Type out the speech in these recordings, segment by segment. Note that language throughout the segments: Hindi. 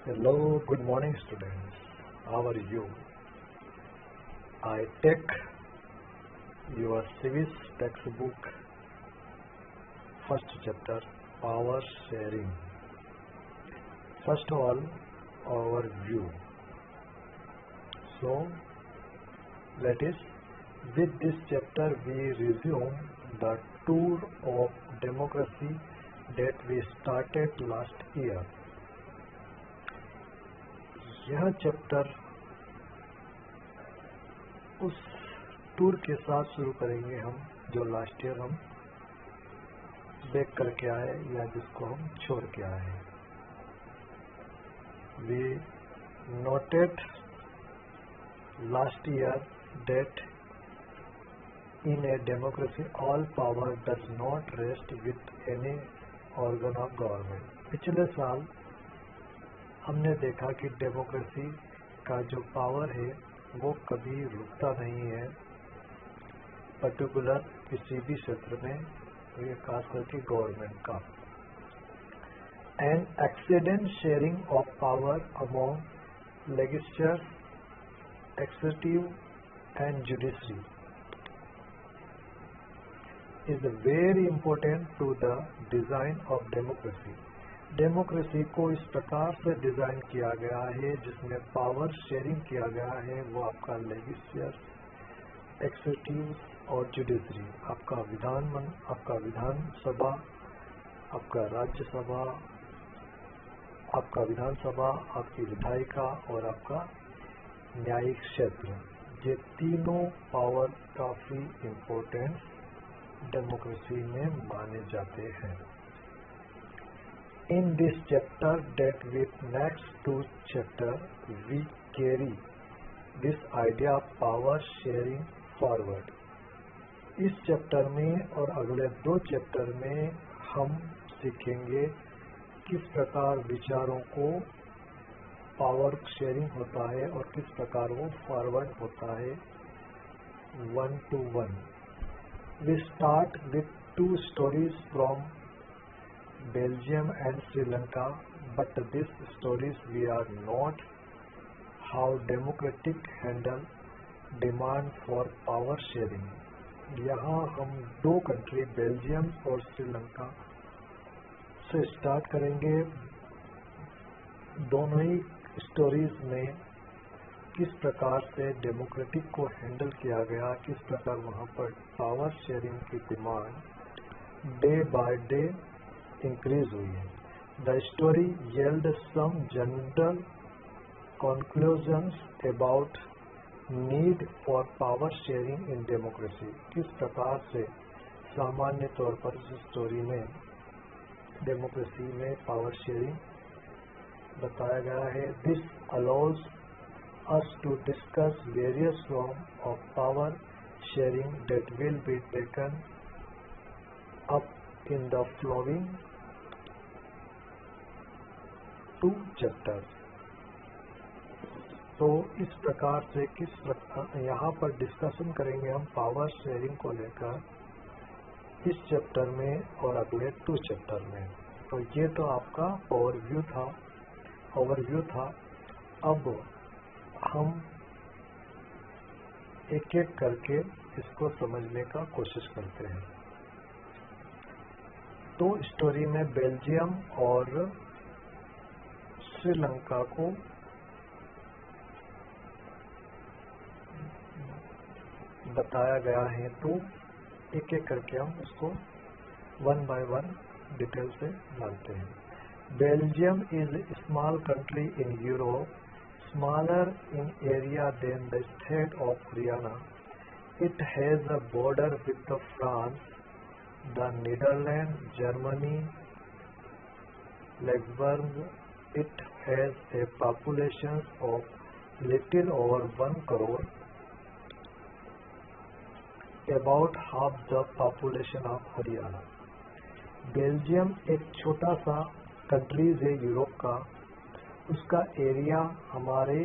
Hello, good morning students. How are you? I take your civics textbook first chapter power sharing. First of all, overview. So let us with this chapter we resume the tour of democracy that we started last year. यह चैप्टर उस टूर के साथ शुरू करेंगे हम जो लास्ट ईयर हम देख करके आए या जिसको हम छोड़ के आए. We noted last year that in a democracy all power does not rest with any organ of government. पिछले साल हमने देखा कि डेमोक्रेसी का जो पावर है वो कभी रुकता नहीं है पर्टिकुलर किसी भी क्षेत्र में, ये खास करके गवर्नमेंट का. And accident sharing of power among legislature, executive and judiciary is very important to the design of democracy. Democracy को इस प्रकार से डिजाइन किया गया है जिसमें पावर शेयरिंग किया गया है. वो आपका लेजिस्लेचर, एक्जीक्यूटिव और जुडिशरी, आपका विधानसभा, आपका राज्यसभा, आपका विधानसभा, आपकी विधायिका और आपका न्यायिक क्षेत्र, ये तीनों पावर काफी इम्पोर्टेंट डेमोक्रेसी में माने जाते हैं. In this chapter that with next two chapter we carry this idea of power sharing forward. इस चैप्टर में और अगले दो चैप्टर में हम सीखेंगे किस प्रकार विचारों को पावर शेयरिंग होता है और किस प्रकार वो फॉरवर्ड होता है one two one. We start with two stories from Belgium and Sri Lanka, but these stories we are not how democratic handle demand for power sharing. यहाँ हम दो कंट्री बेल्जियम और श्रीलंका से स्टार्ट करेंगे. दोनों ही स्टोरीज में किस प्रकार से डेमोक्रेटिक को हैंडल किया गया, किस प्रकार वहाँ पर पावर शेयरिंग की demand day by day increase हुई है. The story yielded some general conclusions about need for power sharing in democracy. किस प्रकार से सामान्य तौर पर इस स्टोरी में डेमोक्रेसी में पावर शेयरिंग बताया गया है. This allows us to discuss various forms of power sharing that will be taken up in the following two chapters. तो इस प्रकार से यहाँ पर डिस्कशन करेंगे हम पावर शेयरिंग को लेकर इस चैप्टर में और अगले टू चैप्टर में. तो ये तो आपका ओवरव्यू था. अब हम एक एक करके इसको समझने का कोशिश करते हैं. तो स्टोरी में बेल्जियम और श्रीलंका को बताया गया है, तो एक एक करके हम उसको वन बाय वन डिटेल से जानते हैं. Belgium is a small country in Europe, smaller in area than the state of Haryana. It has a border with the France, the Netherland, Germany, Luxembourg. It has a population of little over 1 crore, about half the population of Haryana. Belgium एक छोटा सा कंट्रीज है यूरोप का. उसका एरिया हमारे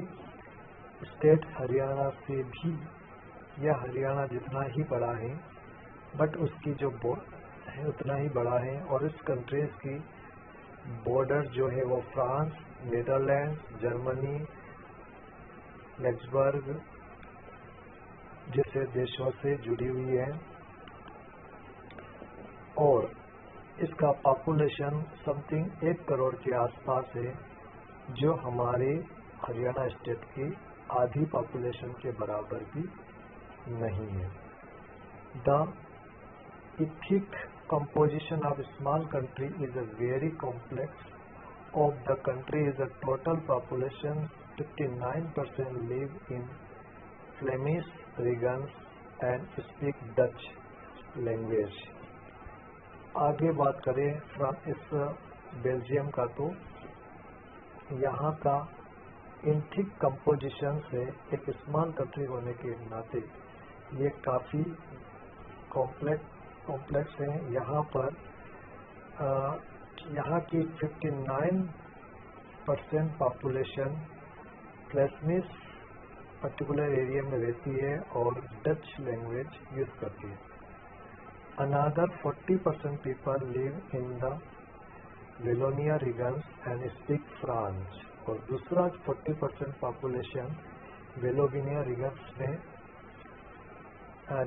स्टेट हरियाणा से भी या हरियाणा जितना ही बड़ा है, बट उसकी जो है उतना ही बड़ा है. और इस कंट्रीज की बॉर्डर जो है वो फ्रांस नीदरलैंड, जर्मनी, लग्जमबर्ग जैसे देशों से जुड़ी हुई है और इसका पॉपुलेशन समथिंग 1 करोड़ के आसपास है, जो हमारे हरियाणा स्टेट की आधी पॉपुलेशन के बराबर भी नहीं है। The ethnic composition of a small country is a very complex. Of the country is a total population, 59% live in Flemish regions and speak Dutch language. आगे बात करें इस बेल्जियम का, तो यहाँ का इथनिक कंपोजिशन से एक स्मॉल कंट्री होने के नाते ये काफ़ी कॉम्प्लेक्स है। यहाँ पर यहाँ की 59% पॉपुलेशन फ्लेमिश पर्टिकुलर एरिया में रहती है और डच लैंग्वेज यूज करती है। Another 40% people live in the Wallonia regions and speak French, और दूसरा 40% पॉपुलेशन वेलोनिया रीजन्स में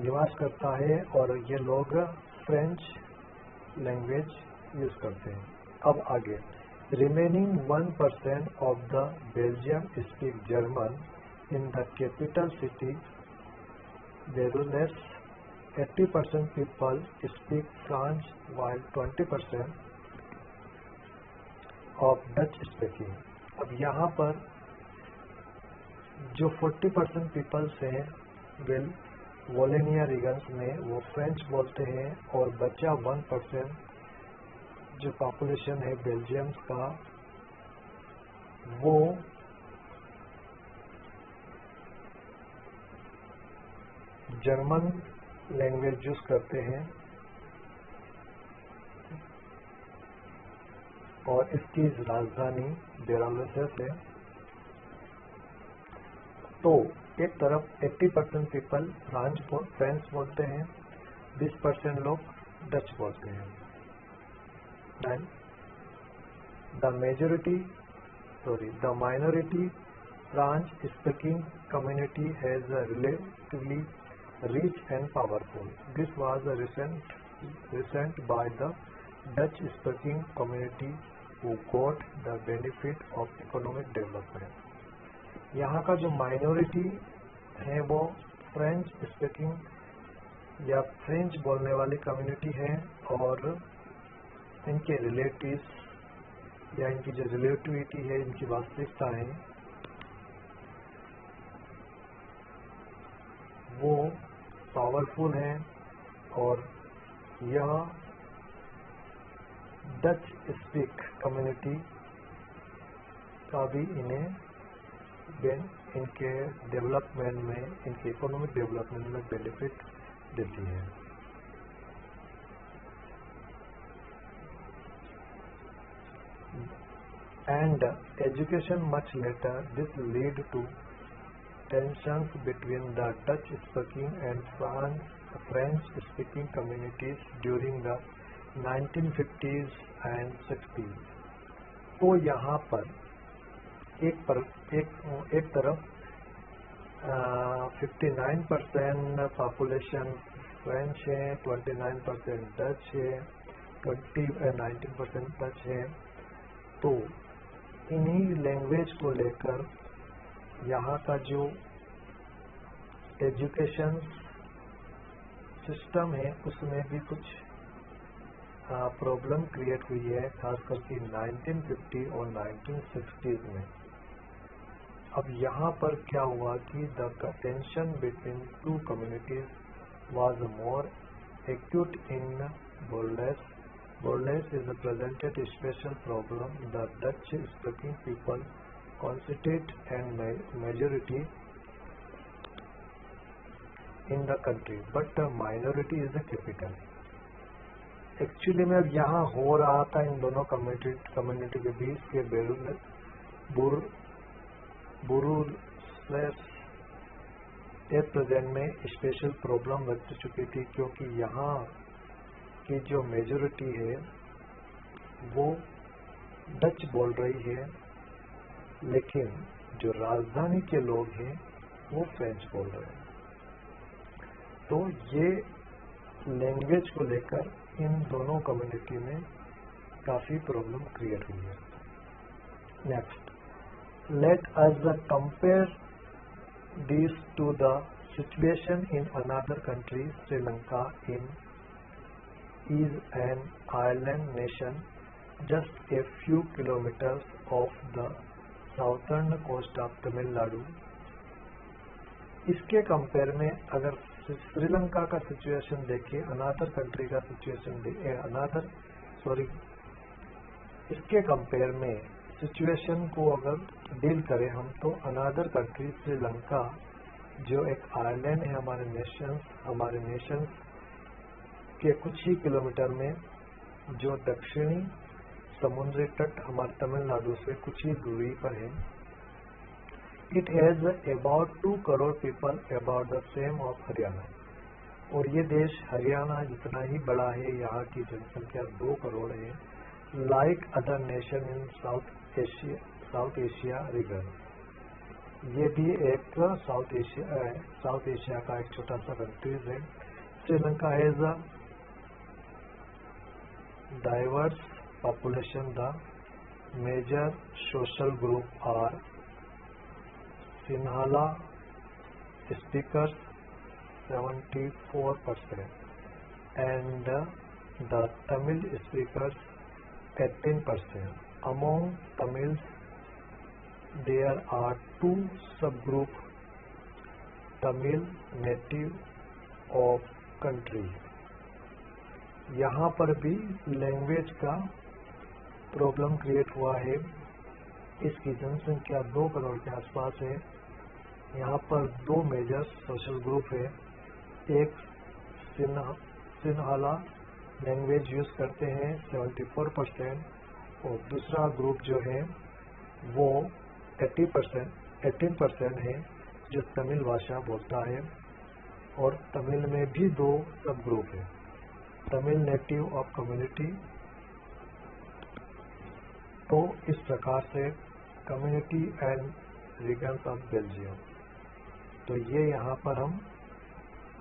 निवास करता है और ये लोग फ्रेंच लैंग्वेज यूज करते हैं। अब आगे, remaining 1% of the Belgium speak German in the capital city Brussels. 80% people speak French while 20% of Dutch speaking. अब यहाँ पर जो 40% पीपल्स हैं वोलेनिया रीजन्स में वो फ्रेंच बोलते हैं, और बचा 1% जो पॉपुलेशन है बेल्जियम का वो जर्मन लैंग्वेज यूज करते हैं, और इसकी राजधानी बेरुलेस है। तो एक तरफ 80% पीपल फ्रेंच बोलते हैं, 20% लोग डच बोलते हैं। Then the minority French speaking community has a relatively rich and powerful. This was recent by the Dutch speaking community who got the benefit of economic development. यहाँ का जो माइनॉरिटी है वो फ्रेंच स्पीकिंग या फ्रेंच बोलने वाली कम्युनिटी है, और इनके रिलेटिव्स या इनकी जो रिलेटिविटी है, इनकी वास्तविकता है, वो पावरफुल है, और यह डच स्पीक कम्युनिटी का भी इनके डेवलपमेंट में, इनके इकोनॉमिक डेवलपमेंट में बेनिफिट देती है। And education much later, this lead to tensions between the Dutch-speaking and French-speaking communities during the 1950s and 60s. तो यहाँ पर एक तरफ 59% पॉपुलेशन फ्रेंच है, 29% डच है, 19% डच है। तो इन्हीं लैंग्वेज को लेकर यहाँ का जो एजुकेशन सिस्टम है उसमें भी कुछ प्रॉब्लम क्रिएट हुई है, खास करके 1950 और 1960s में। अब यहाँ पर क्या हुआ कि the tension between two communities was more acute in Brussels. Borderless is presented a special problem. The Dutch-speaking people constitute and majority in the country, but the minority is the capital. Actually में अब यहाँ हो रहा था इन दोनों कम्युनिटी के बीच के बुरुलेस प्रेजेंट में स्पेशल प्रॉब्लम बच चुकी थी, क्योंकि यहाँ की जो मेजॉरिटी है वो डच बोल रही है लेकिन जो राजधानी के लोग हैं वो फ्रेंच बोल रहे हैं। तो ये लैंग्वेज को लेकर इन दोनों कम्युनिटी में काफ़ी प्रॉब्लम क्रिएट हुई है। Next, let us compare this to the situation in another country. Sri Lanka is an island nation just a few kilometers off the southern coast of Tamil Nadu. इसके कंपेयर में अगर श्रीलंका का सिचुएशन देखें, अनदर कंट्री का सिचुएशन इसके कंपेयर में सिचुएशन को अगर डील करें हम, तो अनदर कंट्री श्रीलंका जो एक आइलैंड है हमारे नेशन के कुछ ही किलोमीटर में, जो दक्षिणी समुद्री तट हमारे तमिलनाडु से कुछ ही दूरी पर है। It has about 2 crore people about the same of Haryana. और ये देश हरियाणा जितना ही बड़ा है, यहाँ की जनसंख्या 2 करोड़ है। Like other nation in south Asia region, ये भी एक साउथ एशिया का एक छोटा सा कंट्रीज है। Sri Lanka has a diverse population. The major social group are Sinhala speakers 74% and the Tamil speakers 18%. Among Tamils there are 2 subgroups, Tamil native of country. यहाँ पर भी लैंग्वेज का प्रॉब्लम क्रिएट हुआ है। इसकी जनसंख्या 2 करोड़ के आसपास है। यहाँ पर 2 मेजर सोशल ग्रुप है। एक सिन्हाला लैंग्वेज यूज करते हैं 74% और दूसरा ग्रुप जो है वो 18% है जो तमिल भाषा बोलता है। और तमिल में भी 2 सब ग्रुप है, तमिल नेटिव ऑफ कम्युनिटी। तो इस प्रकार से community and regions of Belgium, तो ये यहाँ पर हम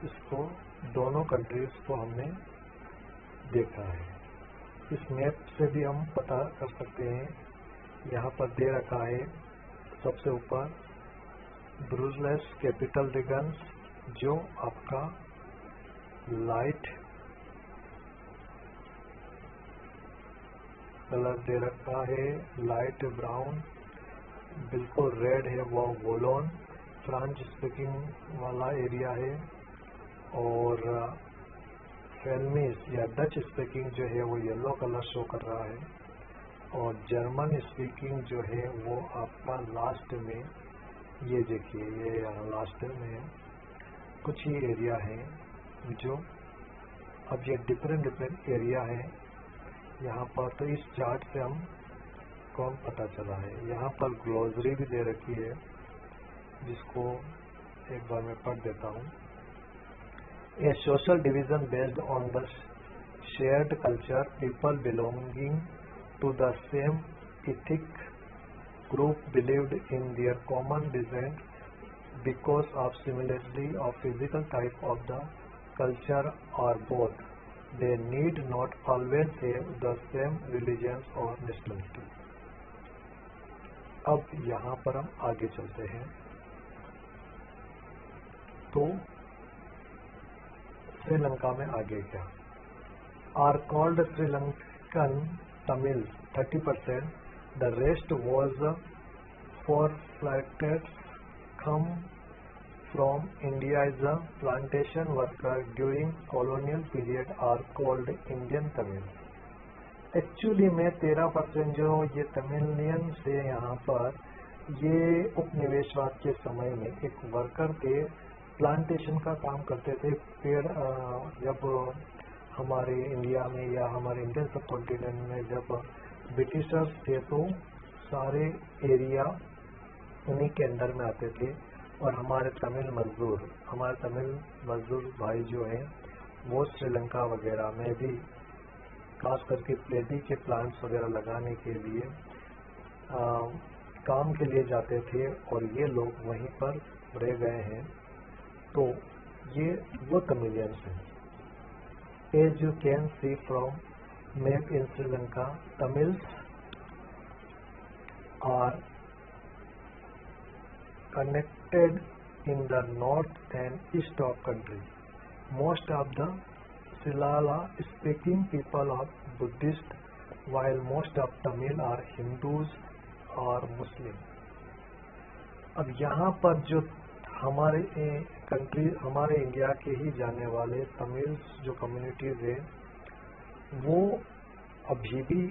इसको दोनों कंट्रीज को हमने देखा है। इस मैप से भी हम पता कर सकते हैं। यहाँ पर दे रखा है सबसे ऊपर ब्रुसेल्स कैपिटल रीजन्स, जो आपका लाइट कलर दे रखा है, लाइट ब्राउन, बिल्कुल रेड है वो वोलोन फ्रेंच स्पीकिंग वाला एरिया है। और फ्लेमिश या डच स्पीकिंग जो है वो येलो कलर शो कर रहा है। और जर्मन स्पीकिंग जो है वो आपका लास्ट में, ये देखिए ये यहाँ लास्ट में है। कुछ ही एरिया है जो अब ये डिफरेंट एरिया है यहाँ पर। तो इस चार्ट से हम कौन पता चला है। यहाँ पर ग्लोसरी भी दे रखी है, जिसको एक बार मैं पढ़ देता हूँ। A social division based on the shared culture, people belonging to the same ethnic group believed in their common descent because of similarity of physical type of the culture or both. They need not always have the same religions or nationality. अब यहाँ पर हम आगे चलते हैं। तो श्रीलंका में आगे क्या are called Sri Lankan Tamil 30%. The rest was forfeited come from India as a plantation worker during colonial period are called Indian Tamil. Actually में 13% जो ये तमिलियन से यहाँ पर ये उपनिवेशवाद के समय में एक वर्कर थे, प्लांटेशन का काम करते थे। पेड़ जब हमारे इंडिया में या हमारे इंडियन सब कॉन्टिनेंट में जब ब्रिटिशर्स थे तो सारे एरिया उन्हीं के अंडर में आते थे। और हमारे तमिल मजदूर भाई जो हैं वो श्रीलंका वगैरह में भी खास करके प्लेटी के प्लांट्स वगैरह लगाने के लिए काम के लिए जाते थे और ये लोग वहीं पर रह गए हैं, तो ये वो तमिलियंस हैं। As you can see from map in Sri Lanka, Tamils are connected in the north and east of country. Most of the Silala speaking people are Buddhist, while most of Tamil are Hindus or Muslim. अब यहाँ पर जो हमारे कंट्री, हमारे इंडिया के ही जाने वाले तमिल जो कम्युनिटीज है, वो अभी भी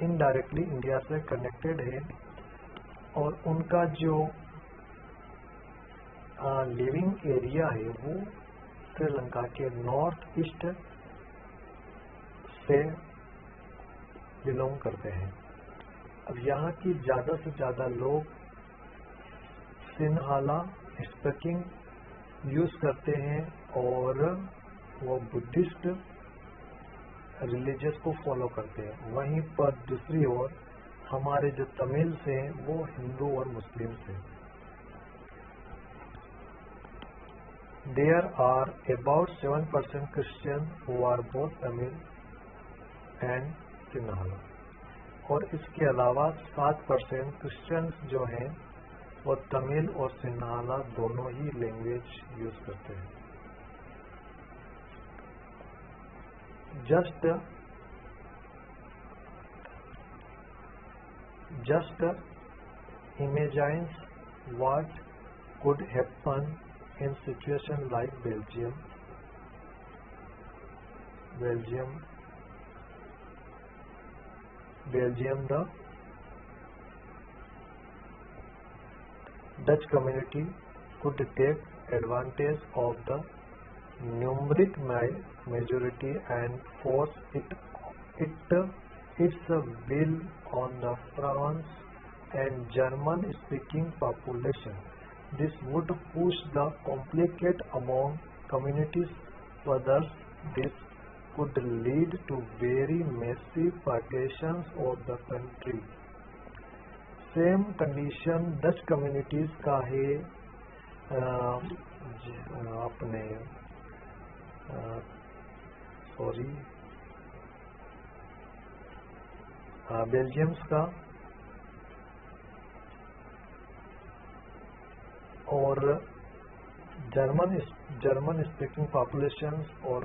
इनडायरेक्टली इंडिया से कनेक्टेड है और उनका जो लिविंग एरिया है वो श्रीलंका के नॉर्थ ईस्ट से बिलोंग करते हैं। अब यहाँ की ज़्यादा से ज़्यादा लोग सिन्हाला स्पीकिंग यूज़ करते हैं और वो बुद्धिस्ट रिलीजियस को फॉलो करते हैं। वहीं पर दूसरी ओर हमारे जो तमिल्स हैं वो हिंदू और मुस्लिम्स हैं। There are about 7% Christian who are both Tamil and Sinhala, और इसके अलावा 7% क्रिश्चियन जो हैं वो तमिल और सिन्हाला दोनों ही लैंग्वेज यूज करते हैं। Just imagine what could happen in situation like Belgium, the Dutch community could take advantage of the numeric majority and force its will on the France and German speaking population. This would push the conflict among communities further. This could lead to very massive partitions of the country. Same condition Dutch communities का है अपने बेल्जियम्स का और जर्मन स्पीकिंग पॉपुलेशन और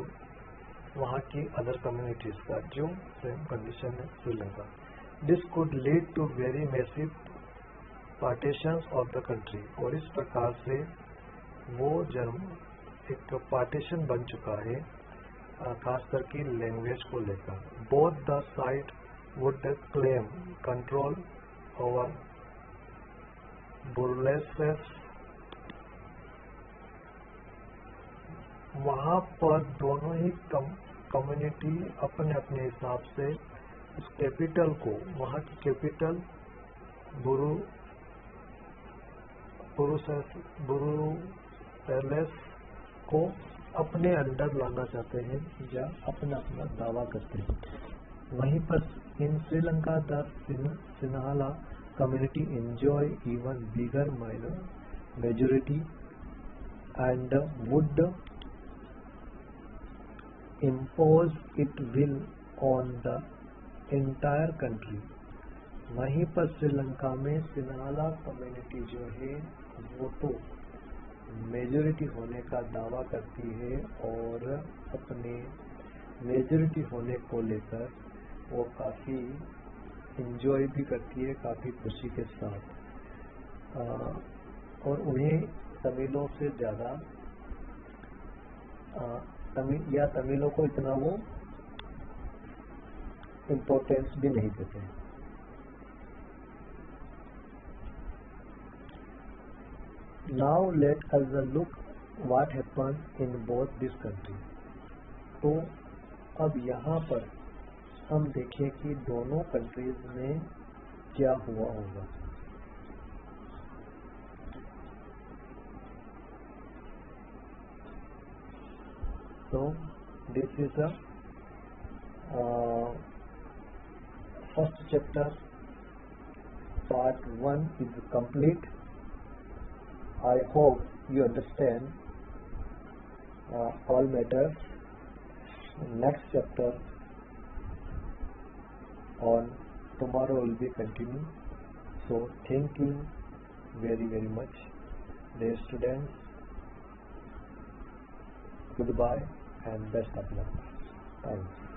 वहाँ की अदर कम्युनिटीज का जो सेम कंडीशन है Sri Lanka. This could lead to very massive partitions of the country, और इस प्रकार से वो एक पार्टीशन बन चुका है खास करके लैंग्वेज को लेकर। Both the side would claim control over Brussels. वहाँ पर दोनों ही कम्युनिटी अपने अपने हिसाब से उस कैपिटल को, वहाँ की कैपिटल बुरुसेलस को अपने अंडर लाना चाहते हैं या अपना अपना दावा करते हैं। वहीं पर in Sri Lanka the Sinhala community enjoy even bigger majority and would impose its will on the entire country. वहीं पर श्रीलंका में सिन्हाला कम्युनिटी जो है वो तो मेजॉरिटी होने का दावा करती है और अपने मेजॉरिटी होने को लेकर वो काफ़ी इंजॉय भी करती है, काफ़ी खुशी के साथ, और उन्हें तमिलों से ज़्यादा तमिलों को इतना वो इम्पोर्टेंस भी नहीं देते हैं। Now let us look what happened in both these countries. तो अब यहाँ पर हम देखें कि दोनों कंट्रीज में क्या हुआ होगा। So this is a first chapter part 1 is complete. I hope you understand all matters. Next chapter on tomorrow will be continued. So thank you very much, dear students. Goodbye and best of luck. Thanks.